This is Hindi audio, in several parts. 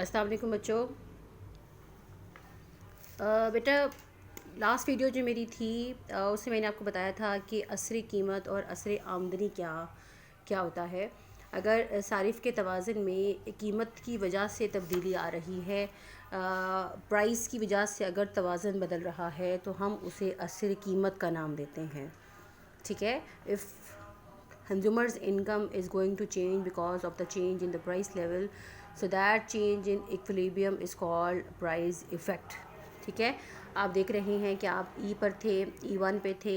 अस्सलाम वालेकुम बच्चों। बेटा लास्ट वीडियो जो मेरी थी उसमें मैंने आपको बताया था कि असरी कीमत और असरी आमदनी क्या क्या होता है। अगर सारिफ के तवाज़ुन में कीमत की वजह से तब्दीली आ रही है, प्राइस की वजह से अगर तवाज़ुन बदल रहा है तो हम उसे असरी कीमत का नाम देते हैं। ठीक है। If consumers income is going to change because of the change in the price level, so that change in equilibrium is called price effect। ठीक है। आप देख रहे हैं कि आप ई पर थे, E1 पे थे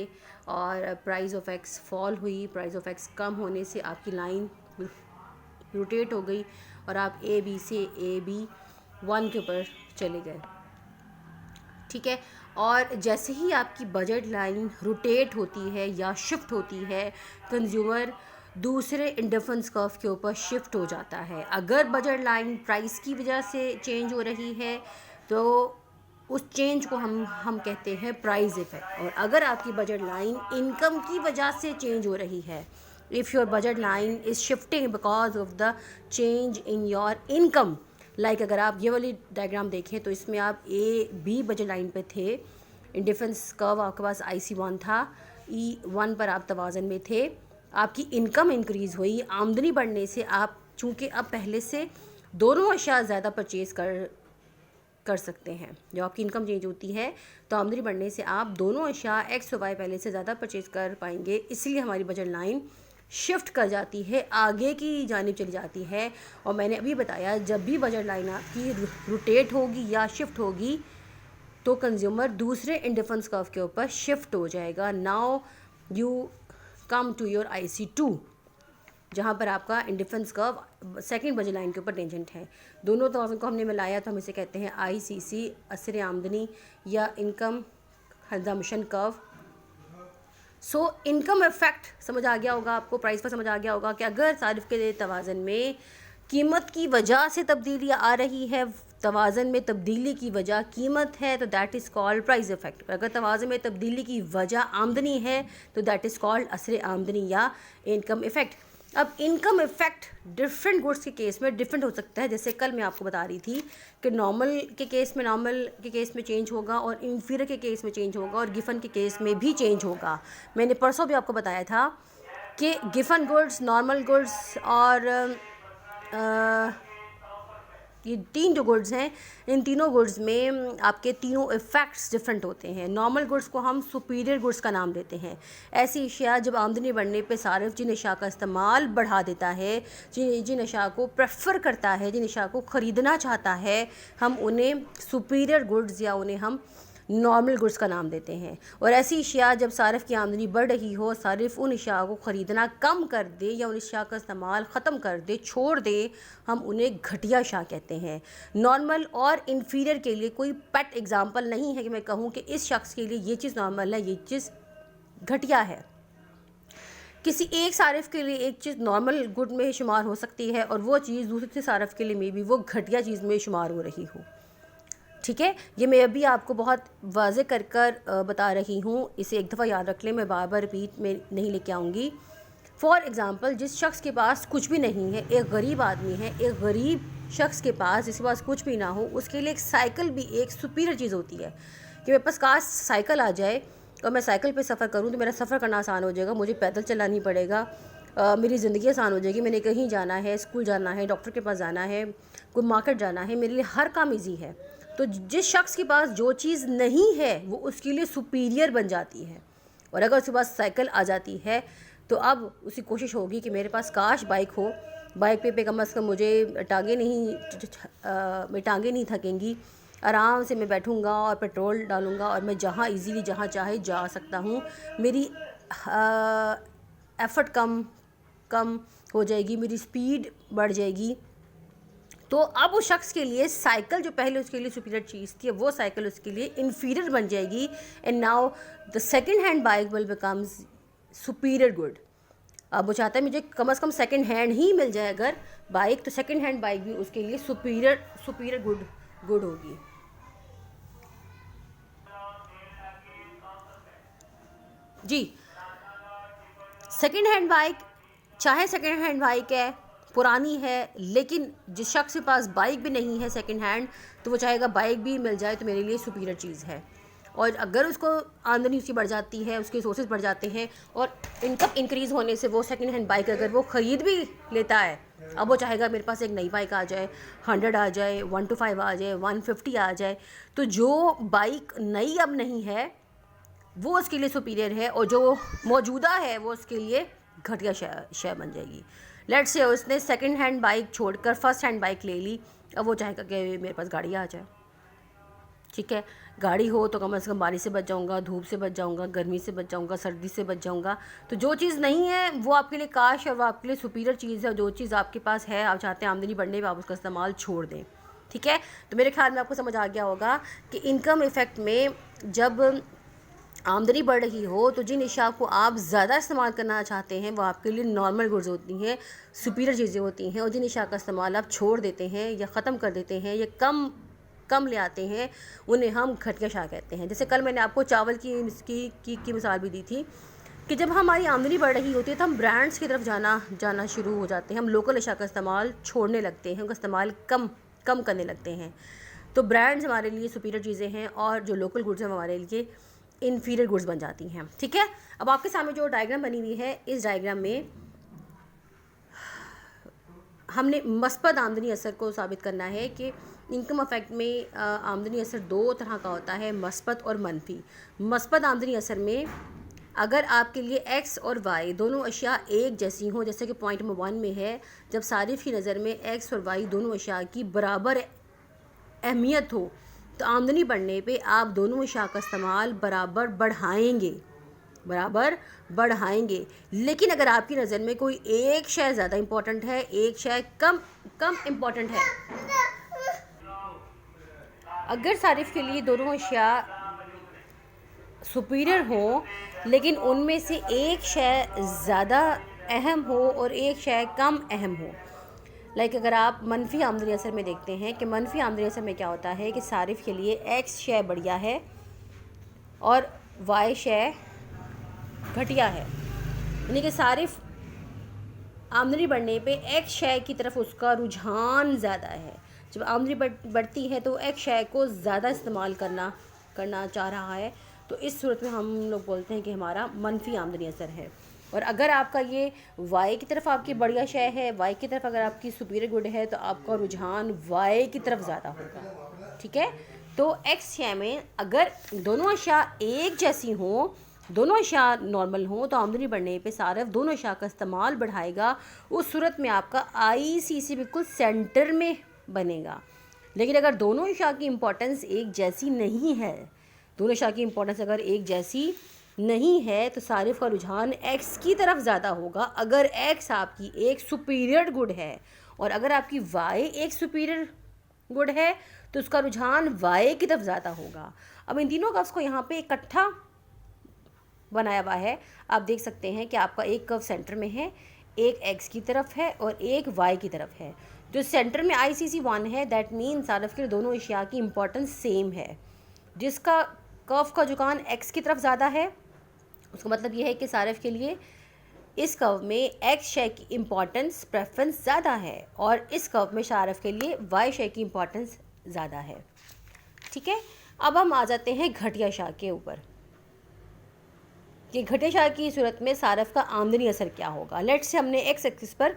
और प्राइस ऑफ एक्स फॉल हुई। प्राइस ऑफ एक्स कम होने से आपकी लाइन रोटेट हो गई और आप ए बी से ए बी 1 के ऊपर चले गए। ठीक है। और जैसे ही आपकी बजट लाइन रोटेट होती है या शिफ्ट होती है, कंज्यूमर दूसरे इंडिफरेंस कर्व के ऊपर शिफ्ट हो जाता है। अगर बजट लाइन प्राइस की वजह से चेंज हो रही है तो उस चेंज को हम कहते हैं प्राइस इफेक्ट। और अगर आपकी बजट लाइन इनकम की वजह से चेंज हो रही है, if your budget line is shifting because of the change in your income, like अगर आप ये वाली डायग्राम देखें तो इसमें आप ए बी बजट लाइन पे थे, इंडिफरेंस कर्व आपके पास IC1 था, E1 पर आप तवाज़न में थे, आपकी इनकम इंक्रीज़ हुई, आमदनी बढ़ने से आप चूँकि अब पहले से दोनों अशिया ज़्यादा परचेज़ कर सकते हैं। जब आपकी इनकम चेंज होती है तो आमदनी बढ़ने से आप दोनों अशिया एक्स और वाई पहले से ज़्यादा परचेज़ कर पाएंगे, इसलिए हमारी बजट लाइन शिफ्ट कर जाती है, आगे की जानिब चली जाती है। और मैंने अभी बताया जब भी बजट लाइन आपकी रोटेट होगी या शिफ्ट होगी तो कंज्यूमर दूसरे इंडिफरेंस कर्व के ऊपर शिफ्ट हो जाएगा। Now you come to your IC2, जहाँ पर आपका indifference curve second budget line के ऊपर टेंजेंट है। दोनों तवाज़ुन को हमने मिलाया तो हम इसे कहते हैं ICC, असर आमदनी या income consumption curve. So income effect समझ आ गया होगा आपको, प्राइस पर समझ आ गया होगा कि अगर सारिफ के तवाज़ुन में कीमत की वजह से तब्दीली आ रही है, तवाज़ुन में तब्दीली की वजह कीमत है तो that is called price effect. अगर तवाज़ुन में तब्दीली की वजह आमदनी है तो दैट इज़ कॉल्ड असर आमदनी या इनकम इफेक्ट। अब इनकम इफेक्ट डिफरेंट गुड्स के केस में डिफरेंट हो सकता है। जैसे कल मैं आपको बता रही थी कि नॉर्मल के केस में चेंज होगा और इंफीरियर के केस में चेंज होगा और गिफन के केस में भी चेंज होगा। मैंने परसों भी आपको बताया था कि गिफन गुड्स, नॉर्मल गुड्स और ये तीन जो गुड्स हैं, इन तीनों गुड्स में आपके तीनों इफ़ेक्ट्स डिफरेंट होते हैं। नॉर्मल गुड्स को हम सुपीरियर गुड्स का नाम देते हैं। ऐसी अशिया जब आमदनी बढ़ने पे सारिफ जिन अशिया का इस्तेमाल बढ़ा देता है, जिन अशिया को प्रेफर करता है, जिन अशिया को ख़रीदना चाहता है, हम उन्हें सुपीरियर गुड्स या उन्हें हम नॉर्मल गुड्स का नाम देते हैं। और ऐसी अशिया जब सारिफ की आमदनी बढ़ रही हो, सारिफ उन अशिया को ख़रीदना कम कर दे या उन अशिया का इस्तेमाल ख़त्म कर दे, छोड़ दे, हम उन्हें घटिया अशिया कहते हैं। नॉर्मल और इन्फीरियर के लिए कोई पेट एग्जाम्पल नहीं है कि मैं कहूँ कि इस शख्स के लिए ये चीज़ नॉर्मल है, ये चीज़ घटिया है। किसी एक सारिफ के लिए एक चीज़ नॉर्मल गुड में शुमार हो सकती है और वो चीज़ दूसरे सारिफ के लिए मे भी वो घटिया चीज़ में शुमार हो रही हो। ठीक है। ये मैं अभी आपको बहुत वाज़े कर बता रही हूँ, इसे एक दफ़ा याद रख लें, मैं बार बार रिपीट में नहीं लेके आऊँगी। फॉर एग्ज़ाम्पल, जिस शख्स के पास कुछ भी नहीं है, एक गरीब आदमी है, एक गरीब शख्स के पास जिसके पास कुछ भी ना हो, उसके लिए एक साइकिल भी एक सुपीरियर चीज़ होती है कि मेरे पास काश साइकिल आ जाए और मैं साइकिल पे सफ़र करूँ तो मेरा सफ़र करना आसान हो जाएगा, मुझे पैदल चलना नहीं पड़ेगा, मेरी ज़िंदगी आसान हो जाएगी। मैंने कहीं जाना है, स्कूल जाना है, डॉक्टर के पास जाना है, कोई मार्केट जाना है, मेरे लिए हर काम ईजी है। तो जिस शख्स के पास जो चीज़ नहीं है वो उसके लिए सुपीरियर बन जाती है। और अगर उसके पास साइकिल आ जाती है तो अब उसकी कोशिश होगी कि मेरे पास काश बाइक हो, बाइक पे कम से कम मुझे मेरी टांगें नहीं थकेंगी, आराम से मैं बैठूँगा और पेट्रोल डालूँगा और मैं जहाँ इजीली जहाँ चाहे जा सकता हूँ, मेरी एफ़र्ट कम हो जाएगी, मेरी स्पीड बढ़ जाएगी। तो अब उस शख्स के लिए साइकिल जो पहले उसके लिए सुपीरियर चीज़ थी, वो साइकिल उसके लिए इन्फीरियर बन जाएगी। And now the second hand bike will becomes superior good. अब वो चाहता है मुझे कम से कम सेकंड हैंड ही मिल जाए अगर बाइक, तो सेकंड हैंड बाइक भी उसके लिए सुपीरियर गुड होगी। जी, सेकंड हैंड बाइक, चाहे सेकंड हैंड बाइक है, पुरानी है, लेकिन जिस शख्स के पास बाइक भी नहीं है सेकंड हैंड, तो वो चाहेगा बाइक भी मिल जाए तो मेरे लिए सुपीरियर चीज़ है। और अगर उसको आमदनी उसकी बढ़ जाती है, उसके सोर्सेज बढ़ जाते हैं और इनकम इंक्रीज़ होने से वो सेकंड हैंड बाइक अगर वो ख़रीद भी लेता है, अब वो चाहेगा मेरे पास एक नई बाइक आ जाए, 100 आ जाए, 125 आ जाए, 150 आ जाए, तो जो बाइक नई अब नहीं है वो उसके लिए सुपीरियर है और जो मौजूदा है वो उसके लिए घटिया शय बन जाएगी। लेट्स से उसने सेकंड हैंड बाइक छोड़कर फर्स्ट हैंड बाइक ले ली, अब वो चाहेगा कि मेरे पास गाड़ी आ जाए। ठीक है, गाड़ी हो तो कम से कम बारिश से बच जाऊंगा, धूप से बच जाऊंगा, गर्मी से बच जाऊंगा, सर्दी से बच जाऊंगा। तो जो चीज़ नहीं है वो आपके लिए काश और वो आपके लिए सुपीरियर चीज़ है। जो चीज़ आपके पास है, आप चाहते हैं आमदनी बढ़ने में, आप उसका इस्तेमाल छोड़ दें। ठीक है, तो मेरे ख्याल में आपको समझ आ गया होगा कि इनकम इफ़ेक्ट में जब आमदनी बढ़ रही हो तो जिन अशिया को आप ज़्यादा इस्तेमाल करना चाहते हैं वो आपके लिए नॉर्मल गुड्स होती हैं, सुपीरियर चीज़ें होती हैं, और जिन अशिया का इस्तेमाल आप छोड़ देते हैं या ख़त्म कर देते हैं या कम ले आते हैं, उन्हें हम घटिया अशिया कहते हैं। जैसे कल मैंने आपको चावल की मिसाल भी दी थी कि जब हमारी आमदनी बढ़ रही होती है तो हम ब्रांड्स की तरफ जाना शुरू हो जाते हैं, हम लोकल अशिया का इस्तेमाल छोड़ने लगते हैं, उनका इस्तेमाल कम करने लगते हैं। तो ब्रांड्स हमारे लिए सुपीरियर चीज़ें हैं और जो लोकल गुड्स हैं हमारे लिए इन्फीरियर गुड्स बन जाती हैं। ठीक है, अब आपके सामने जो डायग्राम बनी हुई है, इस डायग्राम में हमने मस्बत आमदनी असर को साबित करना है कि इनकम इफेक्ट में आमदनी असर दो तरह का होता है, मस्बत और मनफी। मस्बत आमदनी असर में अगर आपके लिए एक्स और वाई दोनों अशिया एक जैसी हों, जैसे कि पॉइंट नंबर 1 में है, जब सारिफ की नज़र में एक्स और वाई दोनों अशिया की बराबर अहमियत हो तो आमदनी बढ़ने पे आप दोनों अशिया का इस्तेमाल बराबर बढ़ाएंगे। लेकिन अगर आपकी नज़र में कोई एक शय ज़्यादा इम्पॉर्टेंट है, एक शय कम इम्पॉर्टेंट है, अगर सारिफ के लिए दोनों अशिया सुपीरियर हो लेकिन उनमें से एक शय ज़्यादा अहम हो और एक शय कम अहम हो, लाइक अगर आप मनफी आमदनी असर में देखते हैं कि मनफी आमदनी असर में क्या होता है कि सारिफ के लिए एक्स शय बढ़िया है और वाई शय घटिया है, यानी कि सारिफ आमदनी बढ़ने पे एक्स शय की तरफ उसका रुझान ज़्यादा है। जब आमदनी बढ़ती है तो एक्स शय को ज़्यादा इस्तेमाल करना चाह रहा है, तो इस सूरत में हम लोग बोलते हैं कि हमारा मनफी आमदनी असर है। और अगर आपका ये वाई की तरफ आपकी बढ़िया शय है, वाई की तरफ अगर आपकी सुपीरियर गुड है, तो आपका रुझान वाई की तरफ ज़्यादा होगा। ठीक है, तो एक्स शय में अगर दोनों अशिया एक जैसी हों, दोनों अशिया नॉर्मल हों, तो आमदनी बढ़ने पे सारिफ दोनों अशिया का इस्तेमाल बढ़ाएगा। उस सूरत में आपका ICC बिल्कुल सेंटर में बनेगा। लेकिन अगर दोनों अशिया की इम्पोर्टेंस एक जैसी नहीं है, दोनों अशिया की इम्पोर्टेंस अगर एक जैसी नहीं है, तो सारिफ का रुझान एक्स की तरफ ज़्यादा होगा। अगर एक्स आपकी एक सुपीरियर गुड है और अगर आपकी वाई एक सुपीरियर गुड है, तो उसका रुझान वाई की तरफ ज़्यादा होगा। अब इन तीनों कर्व्स को यहाँ पे इकट्ठा बनाया हुआ है, आप देख सकते हैं कि आपका एक कर्व सेंटर में है, एक एक्स की तरफ है और एक वाई की तरफ है। जो सेंटर में ICC 1 है, दैट मीन सारिफ के दोनों अशिया की इम्पोर्टेंस सेम है। जिसका कर्व का झुकान एक्स की तरफ ज़्यादा है, उसका मतलब ये है कि सारिफ के लिए इस कर्व में एक्स शय की इम्पोर्टेंस प्रेफरेंस ज़्यादा है और इस कर्व में सारिफ के लिए वाई शय की इम्पोर्टेंस ज़्यादा है। ठीक है, अब हम आ जाते हैं घटिया शय के ऊपर कि घटिया शय की सूरत में सारिफ का आमदनी असर क्या होगा। लेट्स से हमने एक्स एक्सिस पर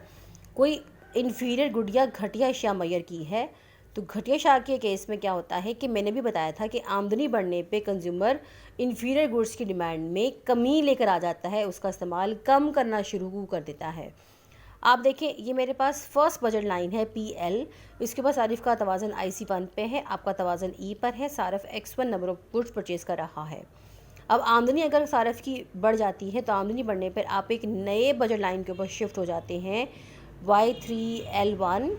कोई इन्फीरियर गुड या घटिया शय मुय्यर की है, तो घटिया शय के केस में क्या होता है कि मैंने भी बताया था कि आमदनी बढ़ने पे कंज्यूमर इन्फीरियर गुड्स की डिमांड में कमी लेकर आ जाता है, उसका इस्तेमाल कम करना शुरू कर देता है। आप देखें, ये मेरे पास फर्स्ट बजट लाइन है PL, इसके पास सारिफ का तवाज़न IC 1 पे है, आपका तवाज़न E पर है, सारिफ X1 number of goods purchase कर रहा है। अब आमदनी अगर सारिफ की बढ़ जाती है तो आमदनी बढ़ने पर आप एक नए बजट लाइन के ऊपर शिफ्ट हो जाते हैं, Y3L1।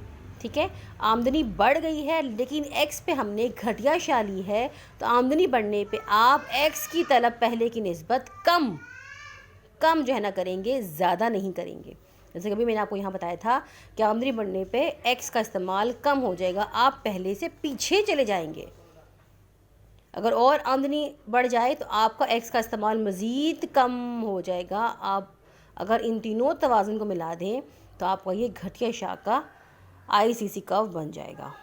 ठीक है, आमदनी बढ़ गई है लेकिन एक्स पे हमने घटिया शय ली है, तो आमदनी बढ़ने पे आप एक्स की तलब पहले की निस्बत कम जो है ना करेंगे, ज़्यादा नहीं करेंगे। जैसे कभी मैंने आपको यहाँ बताया था कि आमदनी बढ़ने पे एक्स का इस्तेमाल कम हो जाएगा, आप पहले से पीछे चले जाएंगे। अगर और आमदनी बढ़ जाए तो आपका एक्स का इस्तेमाल मज़ीद कम हो जाएगा। आप अगर इन तीनों तवाज़ुन को मिला दें तो आपका ये घटिया शाख का ICC कर्व बन जाएगा।